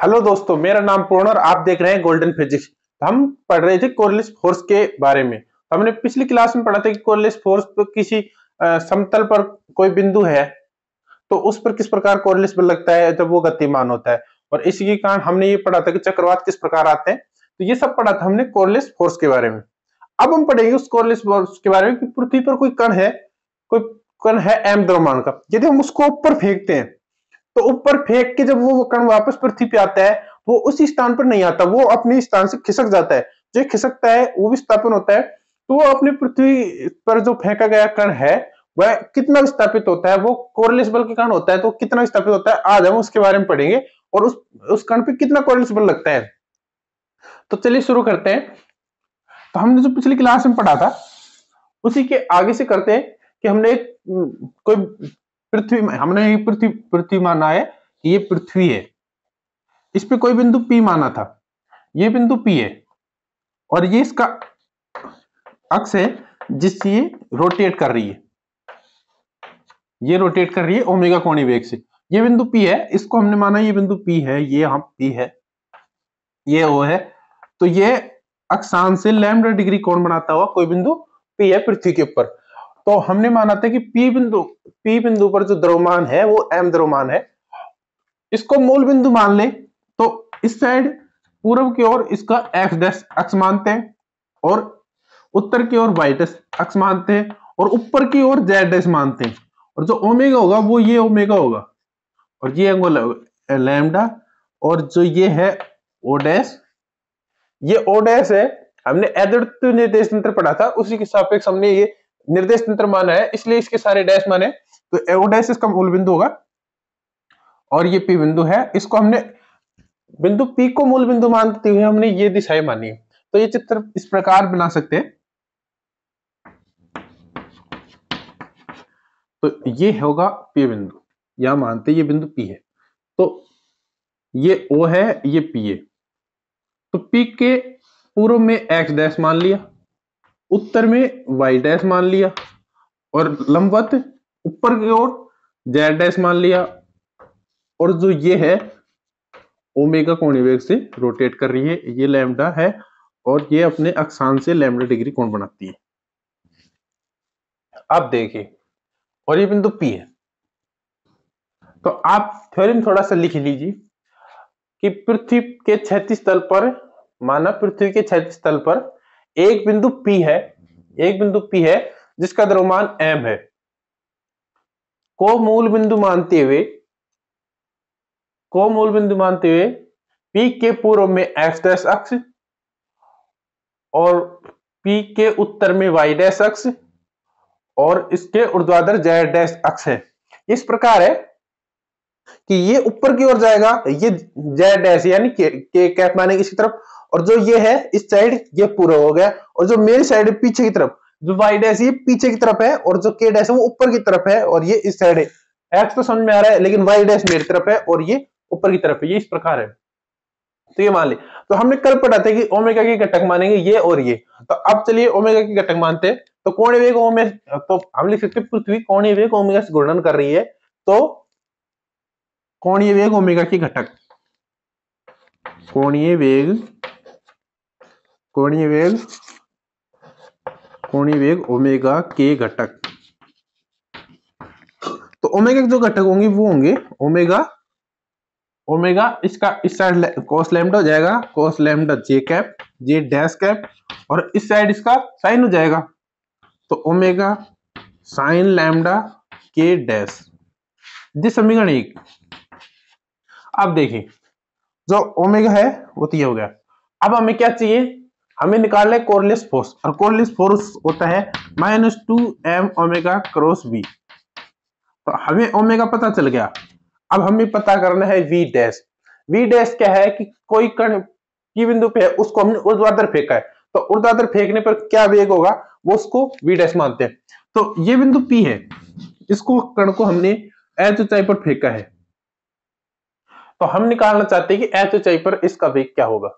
Hello दोस्तों, मेरा नाम पूर्ण और आप देख रहे हैं गोल्डन फिजिक्स। हम पढ़ रहे थे कोरिलेस फोर्स के बारे में। हमने पिछली क्लास में पढ़ा था कि कोरिलेस फोर्स पर किसी समतल पर कोई बिंदु है तो उस पर किस प्रकार कोरिलेस बल लगता है जब वो गतिमान होता है। और इसी के कारण हमने ये पढ़ा था कि चक्रवात किस प्रकार आते हैं। तो ये सब पढ़ा था हमने कोरिलेस फोर्स के बारे में। अब हम पढ़ेंगे उस कोरिलेस फोर्स के बारे में कि पृथ्वी पर कोई कण है m द्रव्यमान का। यदि हम उसको ऊपर फेंकते हैं तो ऊपर फेंक के जब वो कण वापस पृथ्वी पे आता है वो उसी स्थान पर नहीं आता, वो अपने स्थान से खिसक जाता है। जो खिसकता है वो विस्थापन होता है। तो वो अपनी पृथ्वी पर जो फेंका गया कण है वह कितना विस्थापित होता है, वो कोरिलेस बल के कारण होता है। तो कितना विस्थापित होता है आज हम उसके बारे में पढ़ेंगे और उस कण पे कितना कोरिलेस बल लगता है। तो चलिए शुरू करते हैं। तो हमने जो पिछली क्लास में पढ़ा था उसी के आगे से करते हैं कि हमने कोई हमने पृथ्वी माना है कि ये पृथ्वी है। इस पे कोई बिंदु P माना था, ये बिंदु P है और ये इसका अक्ष है जिससे ये रोटेट कर रही है। ये रोटेट कर रही है ओमेगा कोणीय वेग से। ये बिंदु P है, इसको हमने माना ये बिंदु P है, ये हम P है, ये O है। तो ये अक्षांश से लैम्डा डिग्री कोण बनाता हुआ कोई बिंदु P है पृथ्वी के ऊपर। तो हमने माना था कि P बिंदु पर जो द्रव्यमान है वो m द्रव्यमान है। इसको मूल बिंदु मान ले तो इस साइड पूर्व की ओर इसका x डैश अक्ष मानते हैं और उत्तर की ओर y डैश अक्ष मानते हैं और ऊपर की ओर z डैश मानते हैं। और जो ओमेगा होगा वो ये ओमेगा होगा और ये लैम्डा और जो ये है ओ डैश, ये ओ डैश है। हमने अद्वितीय निर्देश तंत्र पढ़ा था, उसी के सापेक्ष हमने ये निर्देश तंत्र माना है, इसलिए इसके सारे डैश माने। तो ओ डैश इसका मूल बिंदु होगा और ये P बिंदु है। इसको हमने बिंदु P को मूल बिंदु मानते हुए हमने ये दिशाएं मानी है। तो ये चित्र इस प्रकार बना सकते हैं। तो ये होगा P बिंदु, यहां मानते ये बिंदु P है। तो ये O है, ये P है। तो P के पूर्व में x डैश मान लिया, उत्तर में y डैश मान लिया और लंबवत ऊपर की ओर z डैश मान लिया। और जो ये है ओमेगा कोणीय वेग से रोटेट कर रही है, ये लैम्डा है और ये अपने अक्षांश से लैम्डा डिग्री कोण बनाती है। अब देखिए, और ये बिंदु P है। तो आप थ्योरम थोड़ा सा लिख लीजिए कि पृथ्वी के क्षैतिज तल पर, माना पृथ्वी के क्षैतिज तल पर एक बिंदु P है, एक बिंदु P है जिसका द्रव्यमान m है। को मूल बिंदु मानते हुए P के पूर्व में x डैश अक्ष और P के उत्तर में y डैश अक्ष और इसके ऊर्ध्वाधर z डैश अक्ष है। इस प्रकार है कि ये ऊपर की ओर जाएगा, ये z डैश यानी के कैप मानेंगे इसकी तरफ, और जो ये है इस साइड ये पूरा हो गया, और जो मेरी साइड है पीछे की तरफ, जो y डैश ये पीछे की तरफ है और जो k डैश है वो ऊपर की तरफ है और ये इस साइड है। x तो समझ में आ रहा है, लेकिन y डैश मेरी तरफ है और ये ऊपर की तरफ है। ये इस प्रकार है। तो ये मान ले, तो हमने कल पढ़ा था कि ओमेगा के घटक मानेंगे ये और ये। तो अब चलिए ओमेगा के घटक मानते हैं। तो कोणीय वेग ओमेगा, तो हम लिख सकते हैं पृथ्वी कोणीय वेग ओमेगा से घूर्णन कर रही है। तो कोणीय वेग ओमेगा के घटक, कोणीय वेग ओमेगा के घटक। तो ओमेगा के जो घटक होंगे वो होंगे ओमेगा इसका इस साइड cos लैम्डा हो जाएगा, cos lambda j cap, j dash cap, और इस साइड इसका साइन हो जाएगा। तो omega sine lambda k dash, ये समीकरण 1। अब देखिए जो ओमेगा है वो तो ये हो गया। अब हमें क्या चाहिए, हमें निकालना है कोरिलेस फोर्स, और कोरिलेस फोर्स होता है -2m ओमेगा क्रॉस v। तो हमें ओमेगा पता चल गया। अब हमें पता करना है v डैश। v डैश क्या है कि कोई कण की बिंदु पे है, उसको हमने ऊर्ध्वाधर फेंका है, तो ऊर्ध्वाधर फेंकने पर क्या वेग होगा वो उसको v डैश मानते हैं। तो ये बिंदु P है, इसको कण को हमने h ऊंचाई पर फेंका है। तो हम निकालना चाहते हैं कि h ऊंचाई पर इसका वेग क्या होगा।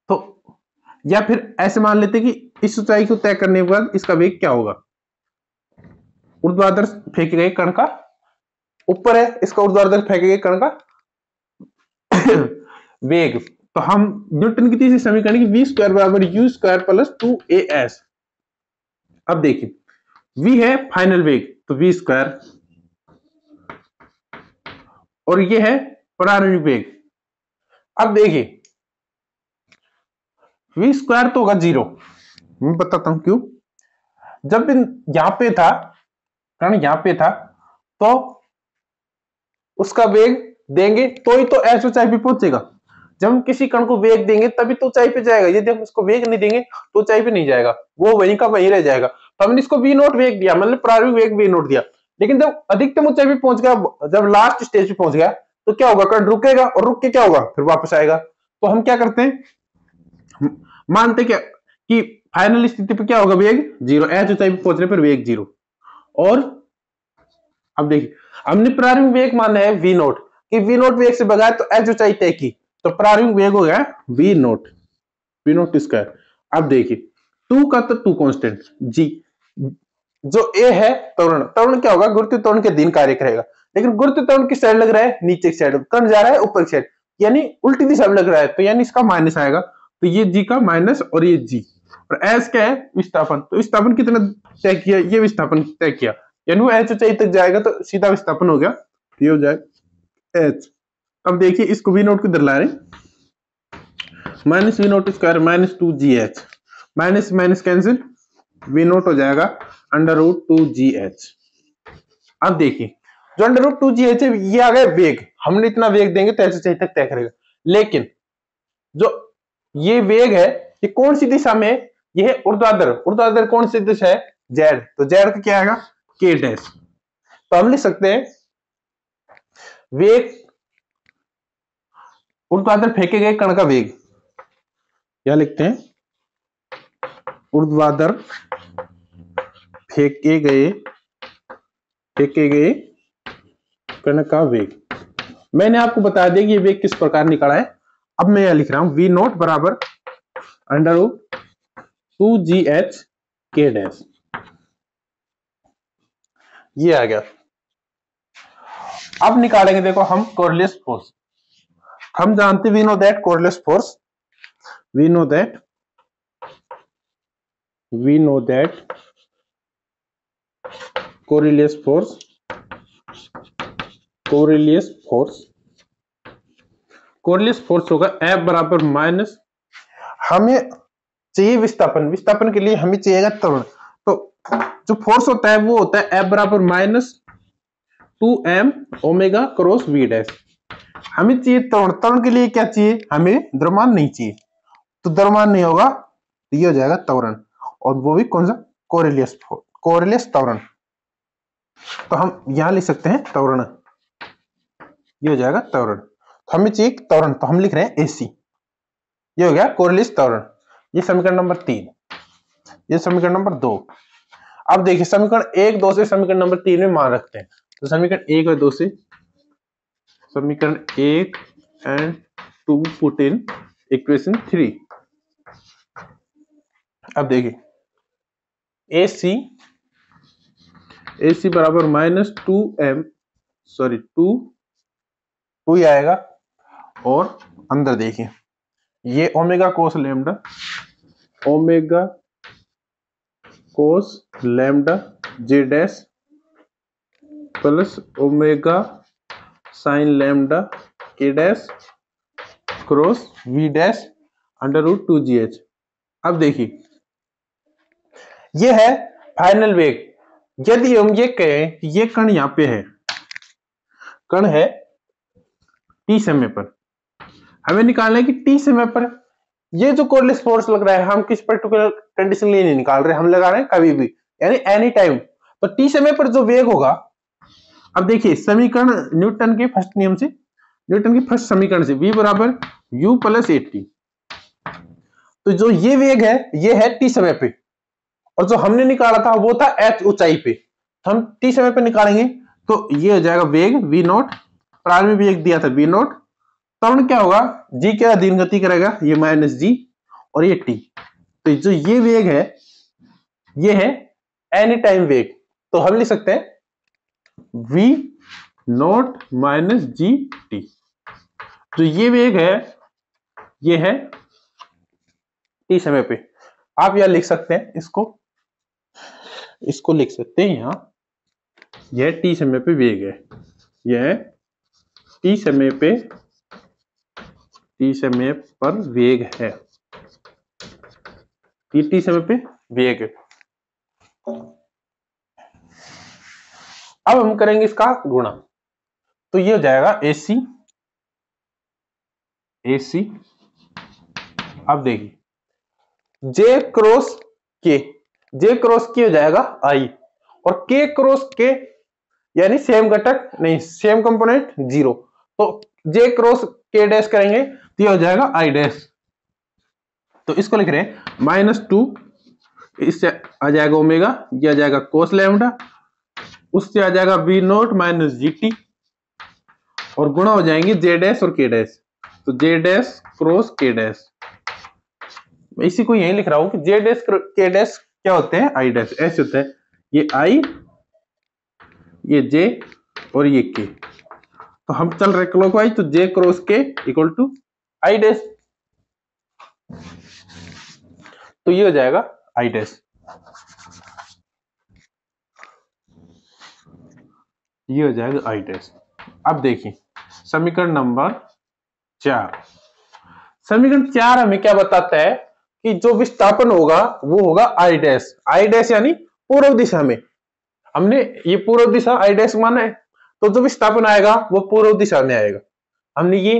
तो या फिर ऐसे मान लेते हैं कि इस ऊंचाई को तय करने के बाद इसका वेग क्या होगा। ऊर्ध्वाधर फेंके गए कण का ऊपर है, इसका ऊर्ध्वाधर फेंके गए कण का वेग, तो हम न्यूटन की तीसरी समीकरण की वी स्क्वायर बराबर यू स्क्वायर प्लस 2as। अब देखिए v है फाइनल वेग तो वी स्क्वायर, और ये है प्रारंभिक वेग। अब देखिए वी स्क्वायर तो होगा 0, मैं बताता हूं क्यों। जब यहां पे था कण, यहां पे था, तो उसका वेग देंगे तो ही तो एच ऊंचाई पे पहुंचेगा। जब हम किसी कण को वेग देंगे तभी तो ऊंचाई पे जाएगा, यदि हम उसको वेग नहीं देंगे तो ऊंचाई पे नहीं जाएगा, वो वहीं का वहीं रह जाएगा। तो हमने इसको वी नोट वेग दिया, मतलब प्रारंभिक वेग वी नोट दिया। लेकिन जब अधिकतम ऊंचाई पे पहुंच गया, जब लास्ट स्टेज पे पहुंच गया, तो क्या होगा, कण रुकेगा और रुक के क्या होगा, फिर वापस आएगा। तो हम क्या करते हैं, मानते क्या कि फाइनल स्थिति पे क्या होगा, वेग 0, एच ऊंचाई पे पहुंचने पर वेग 0। और अब देखिए हमने प्रारंभिक वेग माना है वी नोट, कि वी नोट वेग से बगाए तो एच ऊंचाई तय की, तो प्रारंभिक वेग हो गया वी नोट स्क्वायर। अब देखिए 2 का तो 2 कांस्टेंट, जी जो ए है त्वरण, त्वरण क्या होगा, गुरुत्व त्वरण के अधीन कार्य करेगा। लेकिन गुरुत्व त्वरण किस साइड लग रहा है, नीचे की साइड, कण जा रहा है ऊपर की साइड, यानी उल्टी दिशा में लग रहा है, तो यानी इसका माइनस आएगा। तो ये जी का माइनस और ये जी, और एस क्या है, विस्थापन। तो विस्थापन कितना तय किया, ये विस्थापन तय किया, यानी वो एच ऊंचाई तक जाएगा तो सीधा विस्थापन हो गया, ये हो जाएगा एच। अब देखिए इसको वी नोट किधर ला रहे हैं, minus v naught square minus 2gh, minus minus cancel, v naught हो जाएगा अंडर रूट 2gh। अब देखिए जो अंडर रूट 2gh है, ये आ गया वेग, हमने इतना वेग देंगे तो ऐसे तक तय करेगा। लेकिन जो ये वेग है ये कौन सी दिशा में है, ये है ऊर्ध्वाधर, ऊर्ध्वाधर कौन सी दिशा है, जेड, तो जेड का क्या आएगा, के डैश। तो हम लिख सकते हैं वेग ऊर्ध्वाधर फेंके गए कण का वेग, क्या लिखते हैं, ऊर्ध्वाधर फेंके गए कण का वेग। मैंने आपको बता दिया कि ये वेग किस प्रकार निकला है। अब मैं यह लिख रहा हूं वी नोट बराबर अंडर रूट 2gh के डैश, ये आ गया। अब निकालेंगे देखो हम कोरिलेस फोर्स। हम जानते we know that Coriolis force, we know that Coriolis force, Coriolis force होगा F बराबर माइनस, हमें चाहिए विस्थापन, विस्थापन के लिए हमें चाहिएगा त्वरण। तो जो फोर्स होता है वो होता है F बराबर minus 2m omega cross v dash. हमें चाहिए त्वरण, त्वरण के लिए क्या चाहिए, हमें द्रव्यमान नहीं चाहिए, तो द्रव्यमान नहीं होगा तो ये हो जाएगा त्वरण, और वो भी कौन सा, कोरिलेस त्वरण। तो हम यहां लिख सकते हैं त्वरण, ये हो जाएगा त्वरण। तो हमें चाहिए त्वरण, तो हम लिख रहे हैं एसी, ये हो गया कोरिलेस त्वरण। ये समीकरण नंबर 3, ये समीकरण नंबर 2। अब देखिए समीकरण 1 2 से समीकरण नंबर 3 में मान रखते हैं, तो समीकरण 1 और 2 से, समीकरण 1 एंड 2 पुट इन इक्वेशन 3। अब देखिए AC बराबर माइनस 2m, सॉरी 2 ही आएगा, और अंदर देखिए ये omega cos lambda j dash plus omega sine lambda k dash cross v dash under root 2gh। अब देखिए ये है फाइनल वेग। यदि हम ये कहें कि ये कण यहां पे है, कण है t समय पर, हमें निकालना है कि t समय पर ये जो कोरिलेस फोर्स लग रहा है, हम किस पर्टिकुलर कंडीशन लिए नहीं निकाल रहे, हम लगा रहे हैं कभी भी, यानी एनी टाइम। तो t समय पर जो वेग होगा, अब देखिए समीकरण न्यूटन के फर्स्ट नियम से, न्यूटन की फर्स्ट समीकरण से v बराबर u प्लस 80, तो जो ये वेग है ये है t समय पे, और जो हमने निकाला था वो था h ऊंचाई पे। तो हम t समय पे निकालेंगे तो ये हो जाएगा वेग v नॉट, प्रारंभिक वेग दिया था v नॉट, त्वरण क्या होगा, g के अधीन गति करेगा, ये माइनस g, और ये t। तो जो ये वेग है ये है एनी टाइम वेग, तो हम लिख सकते हैं v naught minus g T. जो ये वेग है ये है टी समय पे। आप यह लिख सकते हैं, इसको लिख सकते हैं यहां, यह टी समय पे वेग है, यह टी समय पर वेग है, ये टी समय पे वेग है। अब हम करेंगे इसका गुणा, तो ये हो जाएगा AC। अब देखिए J क्रॉस K हो जाएगा I, और K क्रॉस K यानी सेम घटक नहीं, सेम कंपोनेंट 0, तो J क्रॉस K डैश करेंगे तो ये हो जाएगा I डैश। तो इसको लिख रहे हैं -2, इससे आ जाएगा ओमेगा, ये आ जाएगा कोस लैम्डा, उससे आ जाएगा B नॉट माइनस GT, और गुणा हो जाएंगे J डैश और K डैश, तो J dash cross K dash. मैं इसी को यही लिख रहा हूं कि J डैश K डैश क्या होते हैं, I डैश, ऐसे होता है, ये I, ये J और ये K। तो हम चल रहे क्लॉकवाइज, तो J cross K equal to I dash, तो ये हो जाएगा I डैश, ये हो जाएगा I डैश। अब देखिए समीकरण नंबर 4, समीकरण 4 हमें क्या बताता है कि जो विस्थापन होगा वो होगा I डैश, I डैश यानी पूर्व दिशा में, हमने ये पूर्व दिशा I डैश माना है, तो जो विस्थापन आएगा वो पूर्व दिशा में आएगा। हमने ये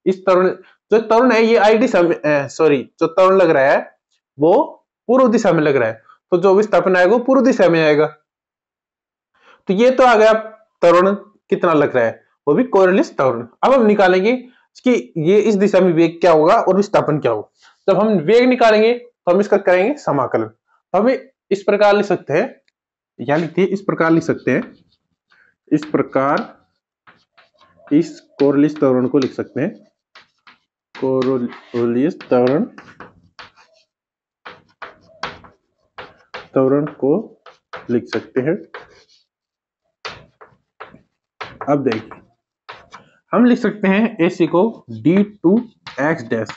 इस त्वरण, जो त्वरण है ये I दिशा में, सॉरी जो त्वरण लग रहा है वो पूर्व दिशा में लग रहा है, तो जो विस्थापन आएगा वो पूर्व दिशा में आएगा। तो ये तो आ गया त्वरण कितना लग रहा है, वो भी कोरिलेस त्वरण। अब हम निकालेंगे कि ये इस दिशा में वेग क्या होगा और विस्थापन क्या होगा। जब हम वेग निकालेंगे तो हम इसका करेंगे समाकलन, तो हमें इस प्रकार लिख सकते हैं, या लिखते हैं इस प्रकार लिख सकते हैं, इस प्रकार इस कोरिलेस त्वरण को लिख सकते हैं, कोरिलेस त्वरण को लिख सकते हैं। अब देखिए हम लिख सकते हैं AC को D2 x dash,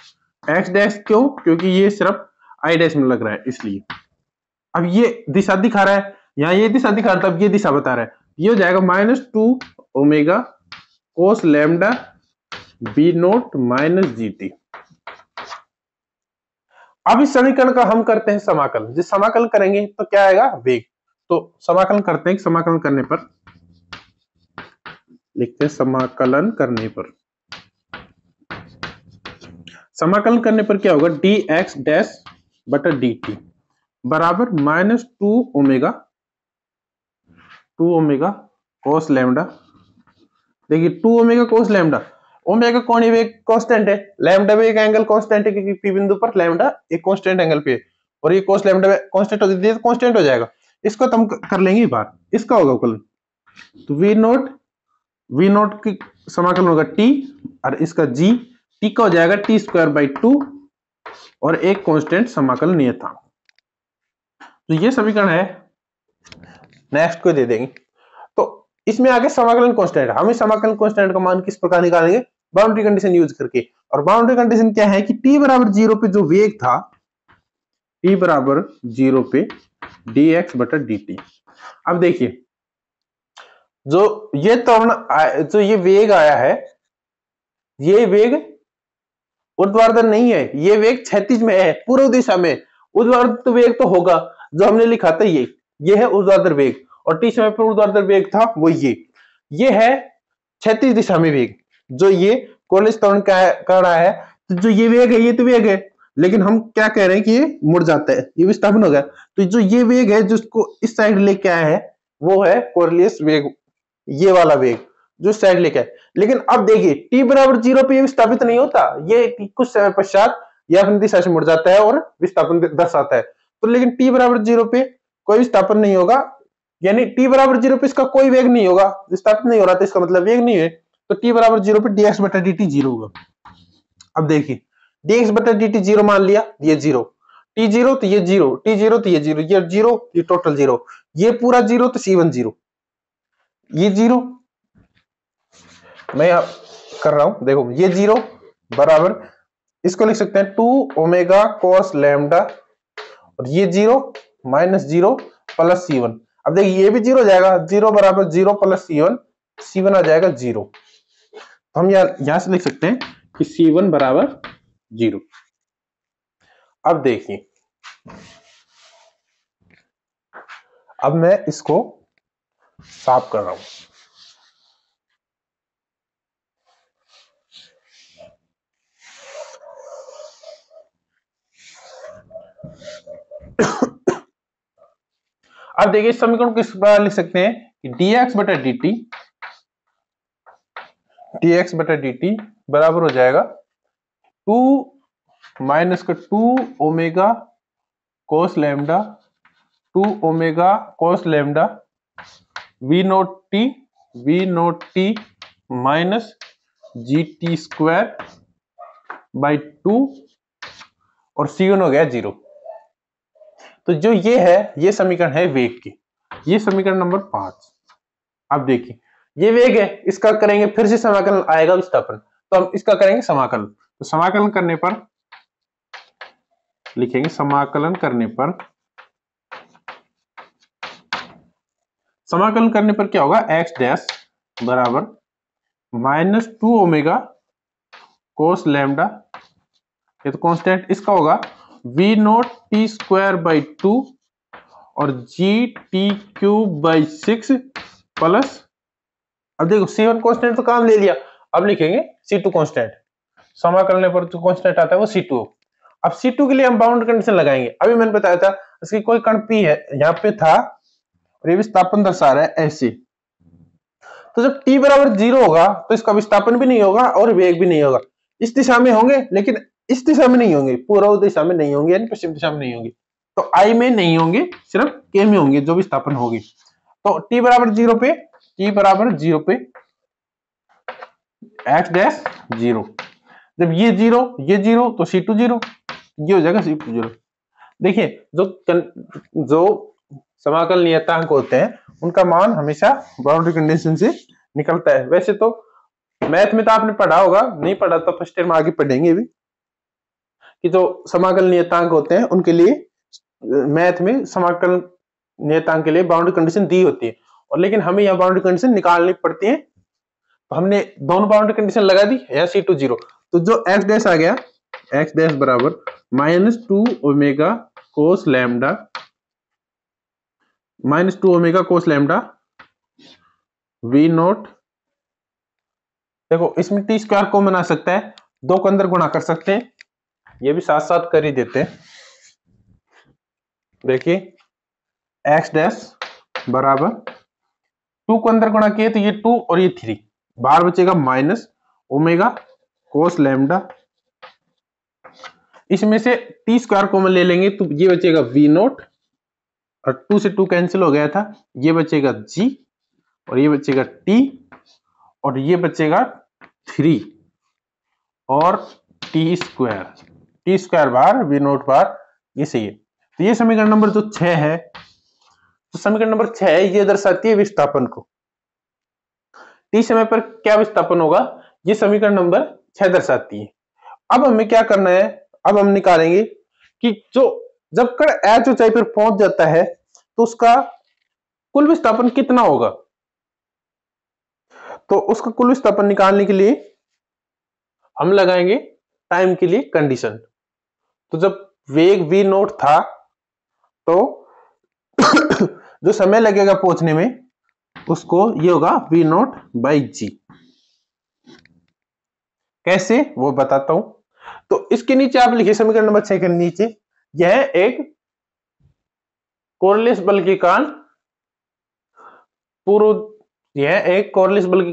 x dash क्यों, क्योंकि ये सिर्फ I डैश में लग रहा है इसलिए। अब ये दिशा दिखा रहा है, यहाँ ये दिशा दिखा रहा है, तब ये दिशा बता रहा है, ये हो जाएगा -2 omega cos lambda B nought minus GT। अब इस समीकरण का हम करते हैं समाकलन, जिस समाकलन करेंगे तो क्या आएगा, वेग। तो समाकलन करते हैं, समाकलन करने पर लिखते हैं, समाकलन करने पर क्या होगा, dx डैश बटा dt बराबर -2 ओमेगा कोस लैम्डा। देखिए 2 ओमेगा कोस लैम्डा, ओमेगा कोणीय वेग कांस्टेंट है, लैम्डा भी एक एंगल कांस्टेंट है, क्योंकि P बिंदु पर लैम्डा एक कांस्टेंट एंगल पे है, और ये कोस लैम्डा कांस्टेंट हो कांस्टेंट हो जाएगा, इसको तो हम कर लेंगे बार, इसका होगा कल, तो वी नोट की समाकलन होगा t, और इसका g, t का हो जाएगा t²/2, और एक कांस्टेंट समाकलनीय था। तो ये समीकरण है, नेक्स्ट को दे देंगे। तो इसमें आगे समाकलन कांस्टेंट, हम इस समाकलन कांस्टेंट का मान किस प्रकार निकालेंगे, बाउंड्री कंडीशन यूज करके। और बाउंड्री कंडीशन क्या है कि t बराबर 0 पे जो वेग था, t बराबर 0 पे dx बटा dt। अब देखिए जो ये त्वरण, जो ये वेग आया है, ये वेग ऊर्ध्वाधर नहीं है, ये वेग क्षैतिज में है, पूर्व दिशा में। ऊर्ध्वाधर वेग तो होगा जो हमने लिखा था, ये है ऊर्ध्वाधर वेग, और टी समय पर ऊर्ध्वाधर वेग था वो ये है क्षैतिज दिशा में वेग, जो ये कोरिलेस त्वरण कह रहा है। तो जो ये वेग है ये तो वेग है, लेकिन हम क्या कह रहे हैं कि ये मुड़ जाता है, ये विस्थापन हो गया। तो जो ये वेग है जिसको इस साइड लेके आया है वो है कोरिलेस वेग, ये वाला वेग जो साइड लेके आए। लेकिन अब देखिए t बराबर 0 पे ये विस्थापित नहीं होता, ये कुछ समय पश्चात यह अपनी दिशा से मुड़ जाता है और विस्थापन दर्शाता है। तो लेकिन t बराबर 0 पे कोई विस्थापन नहीं होगा, यानी t बराबर 0 पे इसका कोई वेग नहीं होगा, विस्थापित नहीं हो रहा, तो इसका मतलब वेग नहीं है। तो t बराबर 0 पे dx बटा dt 0 होगा। अब देखिए dx बटा dt 0 मान लिया, ये 0, t0 तो ये 0, t0 तो ये 0, ये 0, ये टोटल 0, ये पूरा 0, तो c1 0, ये 0। मैं कर रहा हूं, देखो ये 0 बराबर, इसको लिख सकते हैं 2 ओमेगा कोस लैम्डा, और ये 0 माइनस 0 प्लस C1। अब देखिए ये भी 0 हो जाएगा, 0 बराबर 0 प्लस C1, C1 आ जाएगा 0। तो हम यहां से लिख सकते हैं कि C1 बराबर 0। अब देखिए, अब मैं इसको साफ कर रहा हूं। अब देखिए इस समीकरण को किस प्रकार लिख सकते हैं कि dx बटा dt बराबर हो जाएगा 2 माइनस का 2 omega cos lambda, 2 omega cos lambda v naught t minus GT square by 2, और C1 हो गया 0। तो जो ये है, ये समीकरण है वेग की, ये समीकरण नंबर 5। अब देखिए ये वेग है, इसका करेंगे फिर से समाकलन आएगा विस्थापन, तो हम इसका करेंगे समाकलन। तो समाकलन करने पर लिखेंगे, समाकलन करने पर क्या होगा, x डैश बराबर माइनस 2 ओमेगा कोस लैम्डा, ये तो कांस्टेंट, इसका होगा v naught t square by 2 और GT क्यूब बाई 6 प्लस, अब देखो C1 कांस्टेंट तो काम ले लिया, अब लिखेंगे C2 कांस्टेंट। समाकलन पर जो कांस्टेंट आता है वो C2। अब C2 के लिए हम बाउंड्री कंडीशन लगाएंगे। अभी मैंने बताया था इसकी कोई कण P है, यहाँ पे था, और ये विस्थापन दर्शा रहा है ऐसे। तो जब t बराबर 0 होगा तो इसका विस्थापन भी नहीं होगा और वेग भी नहीं होगा। इस दिशा में होंगे लेकिन इस दिशा में नहीं होंगे, पूर्व दिशा में नहीं होंगे, यानी पश्चिम दिशा में नहीं होंगे। तो I में नहीं होंगे, सिर्फ K में होंगे जो विस्थापन होगी। तो t बराबर 0 पे x डैश 0, जब ये 0 तो C2 0, ये हो जाएगा C2 0। देखिए जो समाकल नियतांक होते हैं उनका मान हमेशा बाउंड्री कंडीशन से निकलता है। वैसे तो मैथ में तो आपने पढ़ा होगा, नहीं पढ़ा तो फर्स्ट ईयर में आगे पढ़ेंगे भी, कि जो समाकल नियतांक होते हैं उनके लिए मैथ में समाकल नियतांक के लिए बाउंड्री कंडीशन दी होती है, और लेकिन हमें यहाँ बाउंड्री कंडीशन निकालनी पड़ती है। तो हमने दोनों बाउंड्री कंडीशन लगा दी, या C2 0। तो जो x डैश आ गया, x डैश बराबर minus 2 omega cos lambda, v naught, देखो इसमें टी स्क्वायर कॉमन आ सकता है, 2 को अंदर गुणा कर सकते हैं, ये भी साथ साथ कर ही देते हैं। देखिए x डैश बराबर 2 को अंदर गुणा किए तो ये 2 और ये 3, बाहर बचेगा माइनस ओमेगा कोस लैम्डा, इसमें से टी स्क्वायर कॉमन ले लेंगे तो ये बचेगा वी नोट, और 2 से 2 कैंसिल हो गया था, ये बचेगा g, और ये बचेगा t, और ये बचेगा 3 और टी स्क्वायर बार वी नोट बार, ये सही है। तो ये समीकरण नंबर जो 6 है, तो समीकरण नंबर 6 है, ये दर्शाती है विस्थापन को। टी समय पर क्या विस्थापन होगा, ये समीकरण नंबर 6 दर्शाती है। अब हमें क्या करना है, अब हम निकालेंगे कि जो जब कण h ऊंचाई पर पहुंच जाता है तो उसका कुल विस्थापन कितना होगा। तो उसका कुल विस्थापन निकालने के लिए हम लगाएंगे टाइम के लिए कंडीशन। तो जब वेग v नोट था तो जो समय लगेगा पहुंचने में उसको ये होगा v नोट बाई जी। कैसे वो बताता हूं। तो इसके नीचे आप लिखिए, समीकरण नंबर 6 के नीचे, यह एक कोरलेस बल के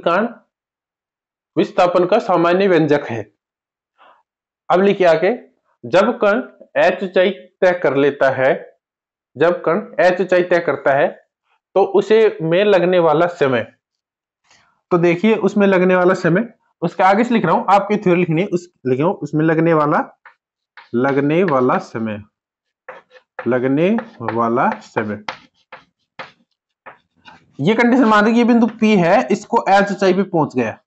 कारण विस्थापन का सामान्य व्यंजक है। अब लिखिए आगे, जब कण h ऊंचाई तय करता है तो उसे में लगने वाला समय, तो देखिए उसमें लगने वाला समय, उसके आगे से लिख रहा हूं, आपकी थ्योरी लिखनी है, उसमें लगने वाला समय, ये कंडीशन मान रही है, ये बिंदु P है, इसको h ऊंचाई पे पहुंच गया,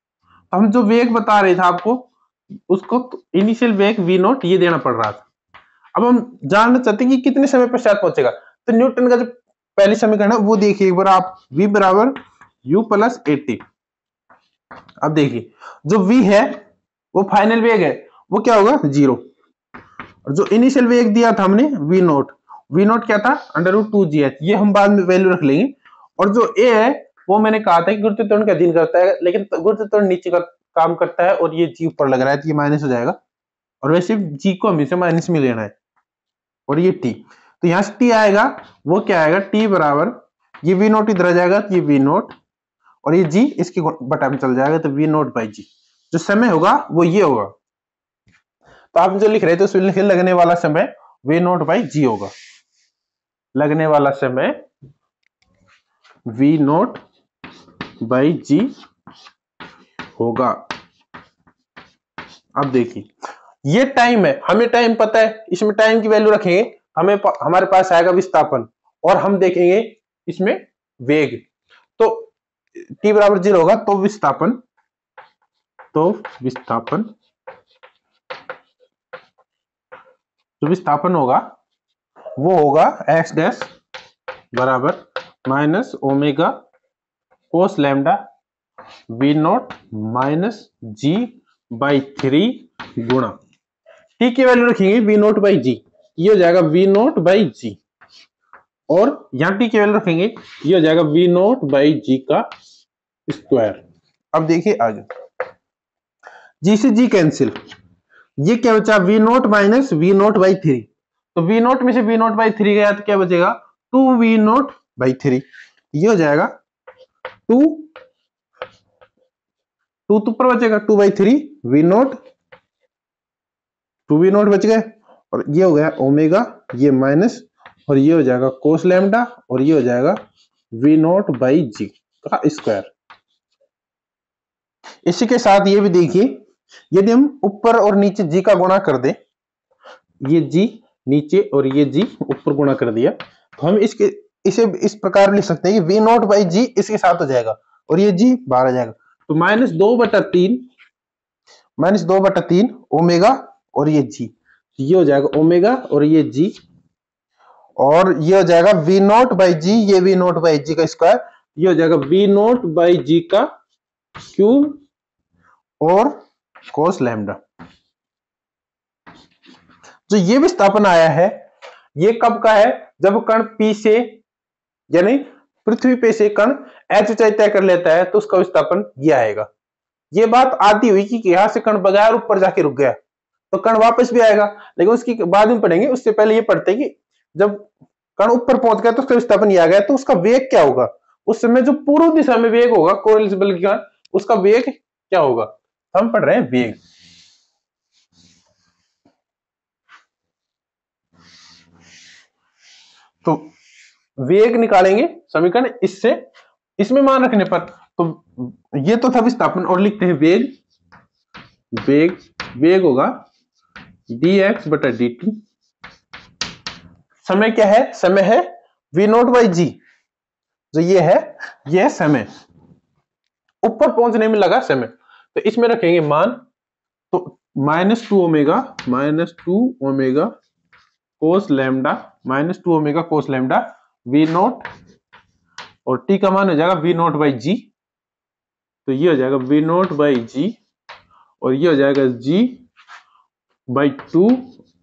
तो हम जो वेग बता रहे थे आपको, उसको इनिशियल वेग वी नॉट ये देना पड़ रहा था। अब हम जानना चाहते हैं कि कितने समय पश्चात पहुंचेगा। तो न्यूटन का जो पहली समीकरण है वो देखिए एक बार आप, v बराबर u प्लस 80। अब देखिए जो v है वो फाइनल वेग है, वो क्या होगा 0। और जो इनिशियल वेग दिया था हमने वी नोट क्या था √2gh, ये हम बाद में वैल्यू रख लेंगे। और जो a है वो मैंने कहा था कि गुरुत्वाकर्षण का अधीन करता है, लेकिन गुरुत्वाकर्षण नीचे का काम करता है और ये g ऊपर लग रहा है तो ये माइनस हो जाएगा। और वैसे g को हमेशा माइनस में लेना है। और ये t, तो यहां से t आएगा, वो क्या आएगा t बराबर, ये v नोट इधर आ जाएगा तो ये v नोट और ये g इसके बटा में चल जाएगा तो v नोट बाई जी। जो समय होगा वो ये होगा। तो आप जो लिख रहे थे उसमें लिखे लगने वाला समय v नोट बाई जी होगा। लगने वाला समय v नोट बाई जी होगा। अब देखिए ये टाइम है, हमें टाइम पता है, इसमें टाइम की वैल्यू रखेंगे, हमारे पास आएगा विस्थापन और हम देखेंगे इसमें वेग। तो t बराबर 0 होगा तो विस्थापन होगा वो होगा x डैश बराबर minus omega cos lambda v naught minus g by 3 गुणा t की वैल्यू रखेंगे v नॉट बाई जी, ये हो जाएगा v नॉट बाई जी। और यहां t की वैल्यू रखेंगे ये हो जाएगा v नॉट बाई जी का स्क्वायर। अब देखिए आगे, जी से जी कैंसिल, ये क्या बचा v naught minus v not by 3। तो v नॉट में से v नॉट बाई 3 गया तो क्या बचेगा 2v नॉट बाई 3। ये हो जाएगा 2 तो ऊपर बचेगा 2/3 v नॉट, 2v नॉट बच गए। और ये हो गया ओमेगा, ये माइनस, और ये हो जाएगा कोस लैम्डा और ये हो जाएगा v नॉट बाई जी का स्क्वायर। इसी के साथ ये भी देखिए, यदि हम ऊपर और नीचे जी का गुणा कर दें, ये जी नीचे और ये जी ऊपर गुणा कर दिया, तो हम इसे इस प्रकार लिख सकते हैं कि v नॉट बाई जी इसके साथ हो जाएगा और ये जी बाहर आ जाएगा। तो -2/3 ओमेगा और ये जी, ये हो जाएगा ओमेगा और ये जी, और ये हो जाएगा v नॉट बाई जी, ये v नॉट बाई जी का स्क्वायर, ये हो जाएगा v नॉट बाई जी का क्यूब और कोस लैम्डा। जो ये विस्थापन आया है ये कब का है, जब कण P से यानी पृथ्वी पे से कण h ऊंचाई तय कर लेता है तो उसका विस्थापन ये आएगा। ये बात आती हुई कि यहां से कण बगैर ऊपर जाके रुक गया तो कण वापस भी आएगा, लेकिन उसकी बाद में पढ़ेंगे। उससे पहले ये पढ़ते हैं कि जब कण ऊपर पहुंच गया तो उसका विस्थापन ये आ गया तो उसका वेग क्या होगा। उस समय जो पूर्व दिशा में वेग होगा कोरिलेटिव बल के कारण, उसका वेग क्या होगा, हम पढ़ रहे हैं वेग। तो वेग निकालेंगे समीकरण इससे, इसमें मान रखने पर, तो ये तो था विस्थापन और लिखते हैं वेग होगा dx बटा dt। समय क्या है, समय है v नॉट बाई जी, जो ये है समय, ऊपर पहुंचने में लगा समय। तो इसमें रखेंगे मान, तो -2 omega cos lambda v not, और t का मान हो जाएगा v नॉट बाई जी, तो ये हो जाएगा v नॉट बाई जी और ये हो जाएगा g बाई 2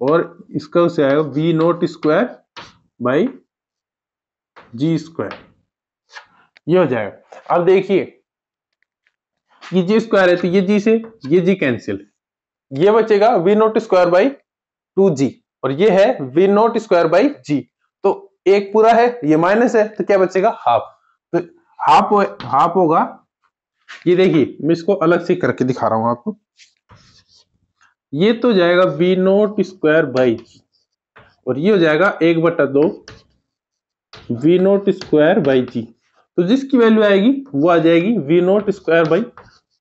और इसका से आएगा v naught square by g square, ये हो जाएगा। अब देखिए ये जी स्क्वायर है तो ये जी से ये जी कैंसिल, ये बचेगा v naught square by 2g और ये है v नॉट स्क्वायर बाई जी। तो एक पूरा है ये माइनस है तो क्या बचेगा हाफ, तो हाफ होगा। ये देखिए मैं इसको अलग से करके दिखा रहा हूं आपको, ये तो जाएगा v नॉट स्क्वायर बाई जी और ये हो जाएगा 1/2 v नॉट स्क्वायर बाई जी। तो जिसकी वैल्यू आएगी वो आ जाएगी v naught square by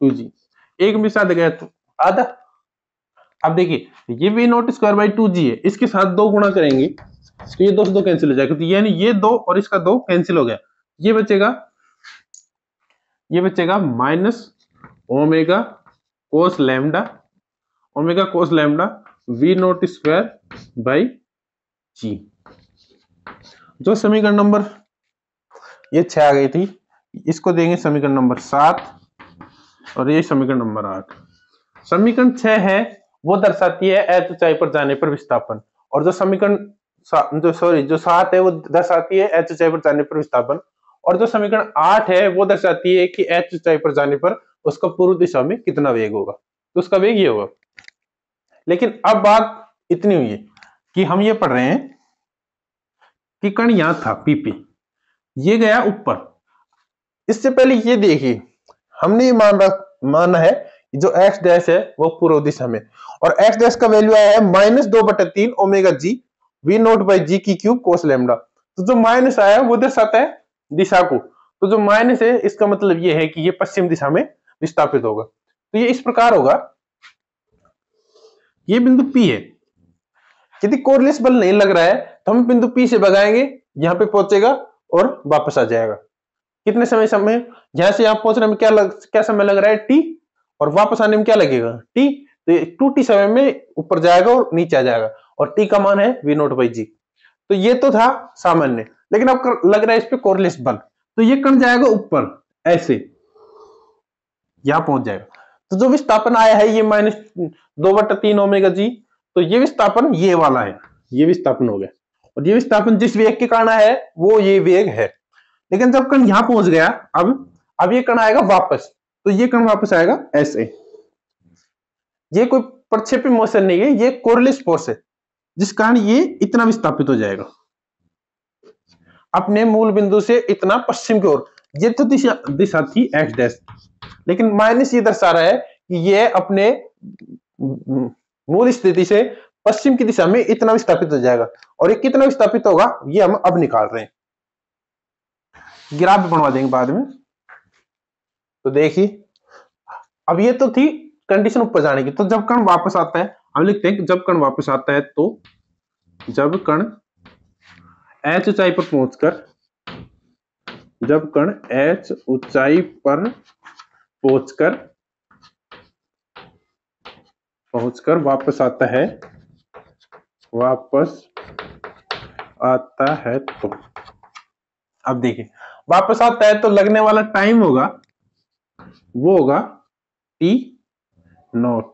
2g। एक में से आधा गया तो आधा। अब देखिए ये v naught square by 2g है, इसके साथ 2 गुणा करेंगे तो ये 2 से 2 कैंसिल हो जाएगा, तो यानी ये 2 और इसका 2 कैंसिल हो गया। ये बचेगा minus omega cos lambda omega cos lambda we nought square by g. जो समीकरण नंबर ये 6 आ गई थी, इसको देंगे समीकरण नंबर 7 और ये समीकरण नंबर 8। समीकरण 6 है वो दर्शाती है एच ऊंचाई पर जाने पर विस्थापन, और जो समीकरण जो 7 है वो दर्शाती है एच ऊंचाई पर जाने पर विस्थापन, और जो समीकरण 8 है वो दर्शाती है कि एच ऊंचाई पर जाने पर उसका पूर्व दिशा में कितना वेग होगा, तो उसका वेग ये होगा। लेकिन अब बात इतनी हुई है कि हम ये पढ़ रहे हैं कि कण यहां था पीपी, ये गया ऊपर। इससे पहले ये देखिए हमने ये माना है जो एक्स डैश है वो पूर्व दिशा में, और एक्स डैश का वैल्यू आया है -2/3 omega g v nought by g की क्यूब कोस लैम्डा। तो जो माइनस आया वो दर्शाता है दिशा को, तो जो माइनस है इसका मतलब ये है कि ये पश्चिम दिशा में विस्थापित होगा। तो ये इस प्रकार होगा, ये बिंदु P है, यदि कोरिलेस बल नहीं लग रहा है तो हम बिंदु P से भगाएंगे, यहां पे पहुंचेगा और वापस आ जाएगा। कितने समय यहां से यहां पहुंचने में क्या समय लग रहा है t, और वापस आने में क्या लगेगा t, तो 2t समय में ऊपर जाएगा और नीचे आ जाएगा, और t का मान है v नॉट बाई जी। तो ये तो था सामान्य, लेकिन अब लग रहा है इस पे कोरिलेस बल, तो ये कण जाएगा ऊपर ऐसे, यहां पहुंच जाएगा। तो जो विस्थापन आया है ये -2/3 ओमेगा जी, तो ये विस्थापन ये वाला है, ये विस्थापन हो गया, और ये विस्थापन जिस वेग के कारण है वो ये वेग है। लेकिन जब कण यहां पहुंच गया, अब ये कण आएगा वापस, तो ये कण वापस आएगा ऐसे। ये कोई प्रक्षेपी मोशन नहीं है, ये कोरिलेस फोर्स है जिस कारण ये इतना विस्थापित हो जाएगा अपने मूल बिंदु से इतना पश्चिम की ओर। ये तो दिशा थी एक्स डैश, लेकिन माइनस ये दर्शा रहा है कि ये अपने मूल स्थिति से पश्चिम की दिशा में इतना विस्थापित हो जाएगा, और ये कितना विस्थापित होगा ये हम अब निकाल रहे हैं, ग्राफ बनवा देंगे बाद में। तो देखिए अब ये तो थी कंडीशन ऊपर जाने की, तो जब कण वापस आता है हम लिखते हैं कि जब कण वापस आता है, तो जब कण एच ऊंचाई पर पहुंचकर जब कण एच ऊंचाई पर पहुंचकर वापस आता है तो अब देखिए वापस आता है तो लगने वाला टाइम होगा वो होगा टी नॉट,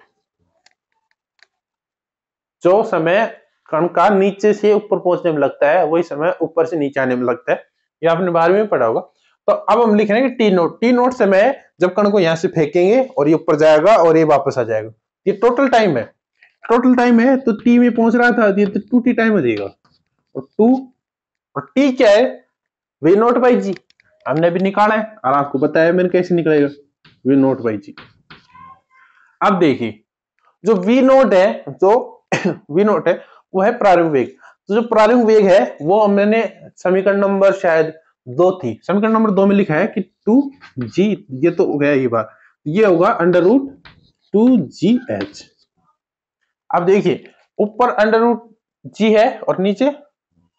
जो समय कण का नीचे से ऊपर पहुंचने में लगता है वही समय ऊपर से नीचे आने में लगता है, ये आपने 12वीं में पढ़ा होगा। तो अब हम लिख रहे हैं कि टी नॉट समय जब कण को यहां से फेंकेंगे और ये ऊपर जाएगा और ये वापस आ जाएगा, ये टोटल टाइम है। तो टी में पहुंच रहा था, ये तो 2t टाइम हो जाएगा, और टी क्या है वी नॉट बाई जी, हमने अभी निकाला है और आपको बताया मैंने कैसे निकलेगा वी नॉट बाई जी। अब देखिए जो वी नॉट है वो है प्रारंभिक वेग, तो जो प्रारंभिक वेग है वो मैंने समीकरण नंबर शायद 2 थी, समीकरण नंबर 2 में लिखा है कि 2g, ये तो हो गया ये बात, ये होगा √2gh। अब देखिए ऊपर √g है और नीचे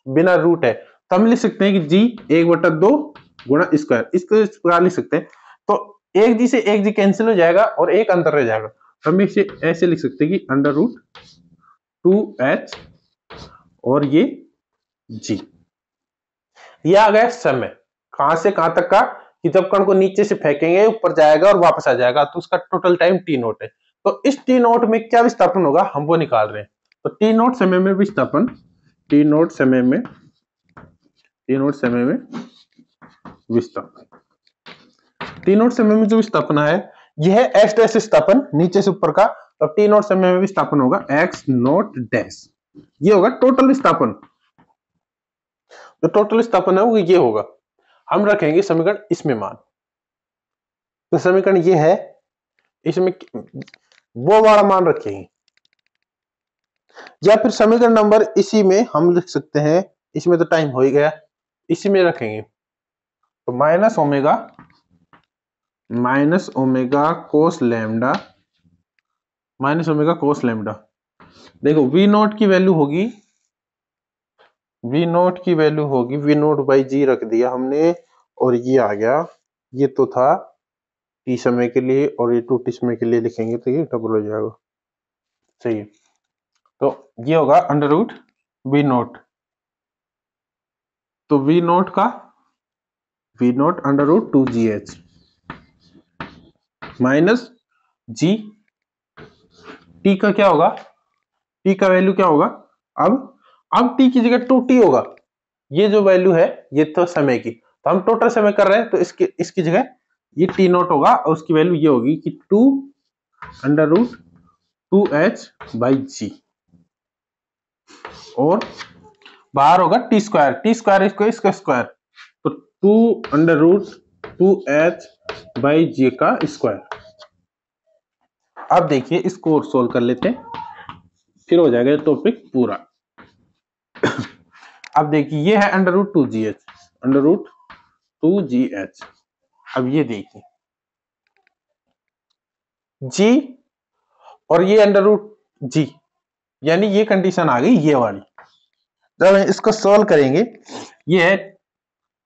बिना रूट है, तो हम लिख सकते हैं कि g 1/2 गुणा स्क्वायर, इसको इस प्रकार लिख सकते हैं। तो एक जी से एक जी कैंसिल हो जाएगा और एक अंतर रह जाएगा, तो हम इसे ऐसे लिख सकते हैं कि √2h और ये g। ये आ गया समय कहां से कहां तक का, कि जब कण को नीचे से फेंकेंगे ऊपर जाएगा और वापस आ जाएगा, तो उसका टोटल टाइम टी नॉट है। तो इस टी नॉट में क्या विस्थापन होगा हम वो निकाल रहे हैं। तो टी नॉट समय में विस्थापन, टी नॉट समय में जो विस्थापन है यह है एक्स डैश विस्थापन नीचे से ऊपर का, तो टी नॉट समय में विस्थापन होगा एक्स नॉट डैश, ये होगा टोटल विस्थापन। जो टोटल विस्थापन है वो ये होगा, हम रखेंगे समीकरण इसमें मान, तो समीकरण ये है इसमें वो वाला मान रखेंगे, या फिर समीकरण नंबर इसी में हम लिख सकते हैं, इसमें तो टाइम हो ही गया, इसी में रखेंगे। तो माइनस ओमेगा कोस लैम्डा देखो वी नॉट की वैल्यू होगी वी नॉट बाई जी रख दिया हमने, और ये आ गया, ये तो था टी समय के लिए और ये 2t समय के लिए लिखेंगे तो ये डबल हो जाएगा। सही है, तो ये होगा अंडर रूट वी नोट। तो v naught under root 2gh minus g. T का क्या होगा, टी का वैल्यू क्या होगा, अब टी की जगह 2t होगा। ये जो वैल्यू है ये तो समय की, तो हम टोटल समय कर रहे हैं तो इसकी जगह ये टी नोट होगा और उसकी वैल्यू ये होगी कि 2 अंडर रूट 2h बाई जी, और बाहर होगा टी स्क्वायर इसका स्क्वायर, तो 2 अंडर रूट 2h बाई जी का स्क्वायर। अब देखिए इसको सोल्व कर लेते हैं, फिर हो जाएगा टॉपिक पूरा। अब देखिए ये है under root 2gh, under root 2gh। अब ये देखिए g और ये अंडर रूट जी, यानी ये कंडीशन आ गई ये वाली। जब इसको सोल्व करेंगे, ये है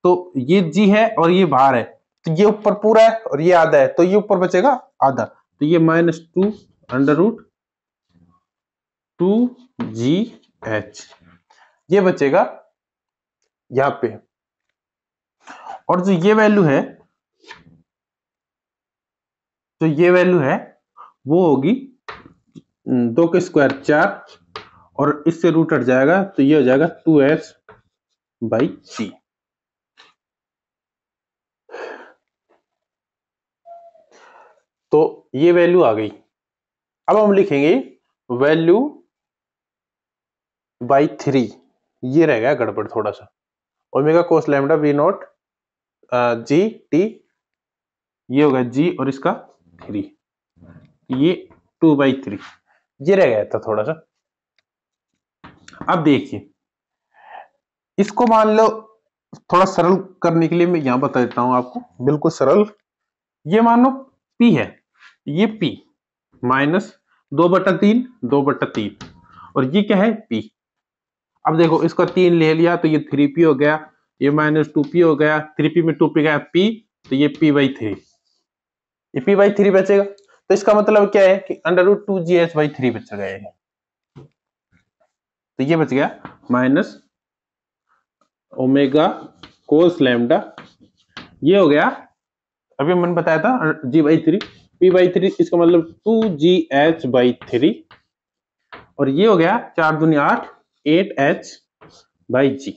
तो ये g है और ये बाहर है, तो ये ऊपर पूरा है और ये आधा है, तो ये ऊपर बचेगा आधा, तो ये -2 अंडर रूट 2gh ये बचेगा यहां पे। और जो ये वैल्यू है, तो ये वैल्यू है वो होगी 2 के स्क्वायर 4 और इससे रूट हट जाएगा, तो ये हो जाएगा 2h बाई जी। तो ये वैल्यू आ गई। अब हम लिखेंगे वैल्यू बाई 3, ये रह गया गड़बड़ थोड़ा सा। Omega cos lambda we naught G T, ये होगा जी और इसका 3, ये 2/3, ये रह गया था थोड़ा सा। अब देखिए इसको मान लो थोड़ा सरल करने के लिए मैं यहां बता देता हूं आपको, बिल्कुल सरल। ये मान लो P है, ये P माइनस 2/3 2/3, और ये क्या है P। अब देखो इसका 3 ले लिया तो ये 3p हो गया, ये -2p हो गया, 3p में 2p गया p, तो ये p/3, ये p/3 बचेगा। तो इसका मतलब क्या है कि अंडर रूट 2gh/3 बच गया है, तो ये बच गया माइनस ओमेगा कोस लैम्डा, ये हो गया अभी मैंने बताया था g/3 p/3, इसका मतलब 2gh/3, और ये हो गया 4 दूनी 8 8h/g।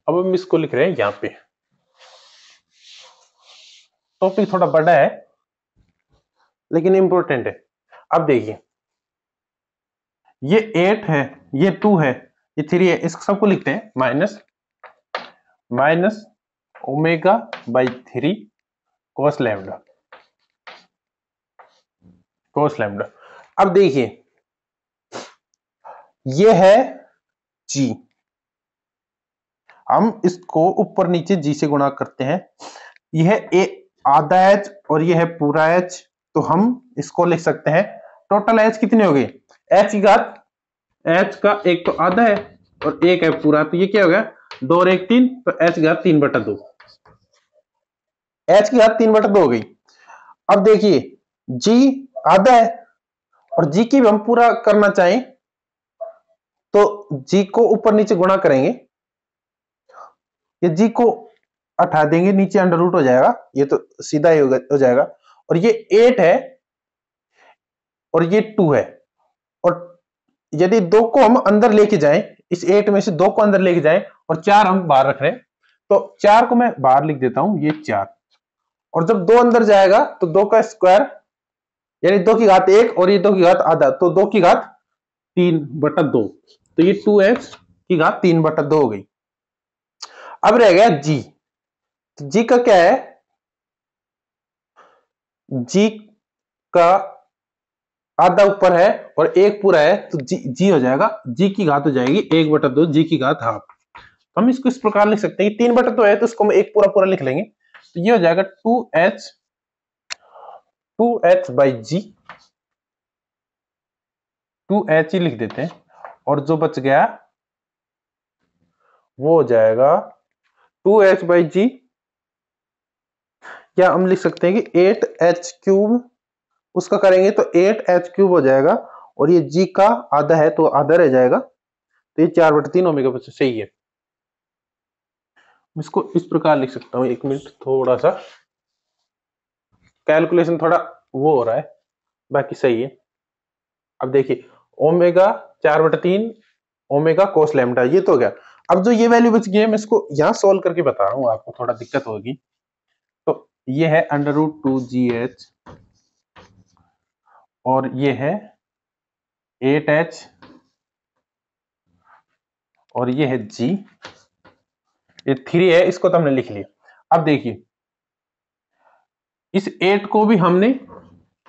अब हम इसको लिख रहे हैं यहां पे, टॉपिक थोड़ा बड़ा है लेकिन इंपॉर्टेंट है। अब देखिए ये 8 है, ये 2 है, ये 3 है, इस सबको लिखते हैं minus omega by 3 cos lambda. अब देखिए ये है g, हम इसको ऊपर नीचे g से गुणा करते हैं, यह है आधा h और यह है पूरा h, तो हम इसको लिख सकते हैं टोटल h कितनी हो गई, h की घात, h का एक तो आधा है और एक है पूरा, तो ये क्या हो गया 2 और 1 3, तो h की घात 3/2, h की घात 3/2 हो गई। अब देखिए g आधा है और g की भी हम पूरा करना चाहें तो g को ऊपर नीचे गुणा करेंगे, ये g को हटा देंगे, नीचे अंडर रूट हो जाएगा, ये तो सीधा ही हो जाएगा, और ये 8 है और ये 2 है, और यदि 2 को हम अंदर लेके जाएं, इस 8 में से 2 को अंदर लेके जाएं और 4 हम बाहर रख रहे हैं, तो 4 को मैं बाहर लिख देता हूं, ये 4, और जब 2 अंदर जाएगा तो 2 का स्क्वायर यानी 2 की घात 1 और ये 2 की घात आधा, तो 2 की घात 3/2, तो ये 2h की घात 3/2 हो गई। अब रह गया g, तो g का क्या है, g का आधा ऊपर है और एक पूरा है, तो g हो जाएगा, g की घात हो जाएगी 1/2, g की घात हाफ। हम इसको इस प्रकार लिख सकते हैं कि 3/2 है तो इसको हम एक पूरा लिख लेंगे, तो ये हो जाएगा 2h/g, 2h ही लिख देते हैं, और जो बच गया वो हो जाएगा 2h/g या हम लिख सकते हैं कि 8h³ उसका करेंगे तो 8h³ हो जाएगा, और ये g का आधा है तो आधा रह जाएगा, तो ये 4/3 ओमेगा बचा। सही है। इसको इस प्रकार लिख सकता हूं, 1 मिनट, थोड़ा सा कैलकुलेशन थोड़ा वो हो रहा है, बाकी सही है। अब देखिए ओमेगा 4/3 ओमेगा कोस लैम्डा, ये तो हो गया। अब जो ये वैल्यू बच गई है मैं इसको यहां सोल्व करके बता रहा हूं, आपको थोड़ा दिक्कत होगी। तो ये है √2gh, और ये है 8h, और ये है g, ये 3 है, इसको तो हमने लिख लिया। अब देखिए इस 8 को भी हमने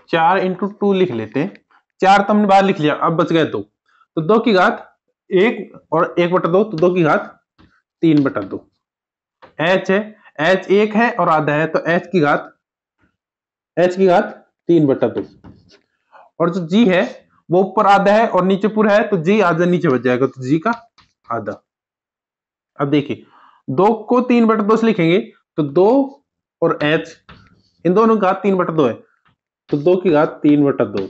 4 × 2 लिख लेते हैं। 4 तो हमने बाहर लिख लिया, अब बच गए 2, तो 2 की घात 1 और 1/2, तो 2 की घात 3/2। h है, h 1 है और आधा है, तो h की घात 3/2। और जो g है वो ऊपर आधा है और नीचे पूरा है, तो g आधा नीचे बच जाएगा, तो g का आधा। अब देखिए 2 को 3/2 से लिखेंगे, तो 2 और h इन दोनों की घात 3/2 है, तो 2 की घात 3/2।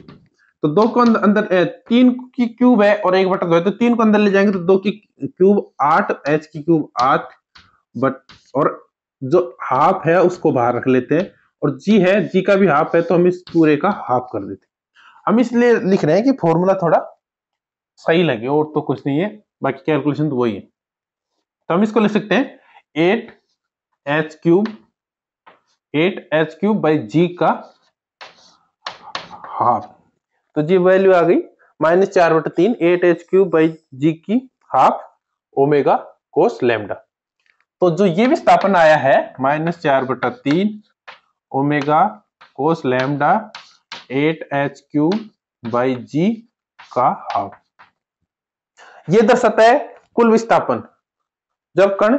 तो 2 को अंदर 3 की क्यूब है और 1/2 है, तो 3 को अंदर ले जाएंगे तो 2 की क्यूब 8, h की क्यूब 8, बट और जो हाफ है उसको बाहर रख लेते हैं, और g है, g का भी हाफ है, तो हम इस पूरे का हाफ कर देते हैं। हम इसलिए लिख रहे हैं कि फॉर्मूला थोड़ा सही लगे, और तो कुछ नहीं है, बाकी कैलकुलेशन तो वही है। तो हम इसको लिख सकते हैं 8h³ बाई g का हाफ। तो जी वैल्यू आ गई -4/3 8h³ बाई g की हाफ ओमेगा कोस लैम्डा। तो जो ये विस्थापन आया है -4/3 omega cos lambda 8h³ by g का हाफ, ये दर्शाता है कुल विस्थापन जब कण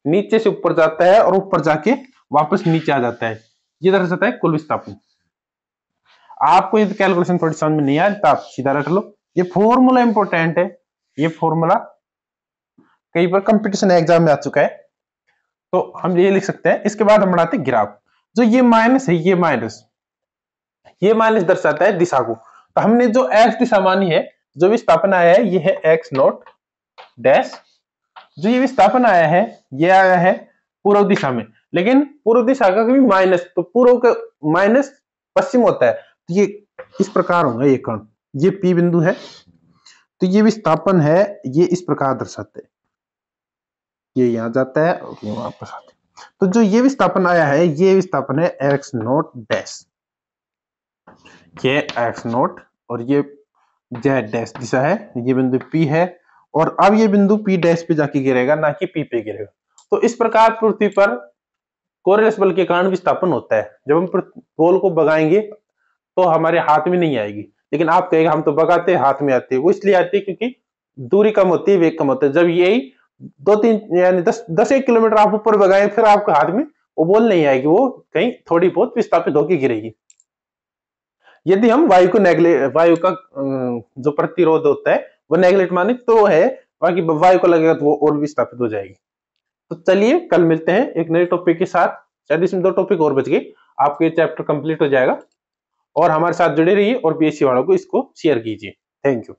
नीचे से ऊपर जाता है और ऊपर जाके वापस नीचे आ जाता है, ये दर्शाता है कुल विस्थापन। आपको ये कैलकुलेशन थोड़ी समझ में नहीं आया तो आप सीधा रख लो, ये फॉर्मूला इंपॉर्टेंट है, ये फॉर्मूला कई बार कंपटीशन एग्जाम में आ चुका है, तो हम ये लिख सकते हैं। इसके बाद हम बनाते हैं ग्राफ। जो ये माइनस है, ये माइनस दर्शाता है दिशा को। तो हमने जो x दिशा मानी है, जो विस्थापन आया है ये है x0 डैश। जो ये विस्थापन आया है ये आया है पूर्व दिशा में, लेकिन पूर्व दिशा का कभी माइनस, तो पूर्व का माइनस पश्चिम होता है, तो ये इस प्रकार होगा। ये कण, ये P बिंदु है, तो ये विस्थापन है, ये इस प्रकार दर्शाते हैं, ये यहां जाता है और ये वापस आता है। तो जो ये विस्थापन आया है, ये विस्थापन है x0 डैश, ये x0, और ये z डैश दिशा है, ये बिंदु P है, और अब ये बिंदु P डैश पे जाके गिरेगा, ना कि P पे गिरेगा। तो इस प्रकार पृथ्वी पर कोरियस बल के कारण विस्थापन होता है। जब हम बॉल को भगाएंगे तो हमारे हाथ में नहीं आएगी, लेकिन आप कहेगा हम तो भगाते हैं हाथ में आती है। वो इसलिए आती है क्योंकि दूरी कम होती है, वेग कम होता है। जब यही 2-3 यानी 10-1 किलोमीटर आप ऊपर भगाएं, फिर आपके हाथ में वो बॉल नहीं आएगी, वो कहीं थोड़ी बहुत विस्थापित होकर गिरेगी। यदि हम वायु का जो प्रतिरोध होता है वो नेगलेक्ट माने तो है, बाकी वायु को लगेगा तो वो और विस्थापित हो जाएगी। तो चलिए कल मिलते हैं एक नए टॉपिक के साथ। शायद इसमें 2 टॉपिक और बच गए, आपके ये चैप्टर कंप्लीट हो जाएगा। और हमारे साथ जुड़े रहिए और बीएससी वालों को इसको शेयर कीजिए। Thank you.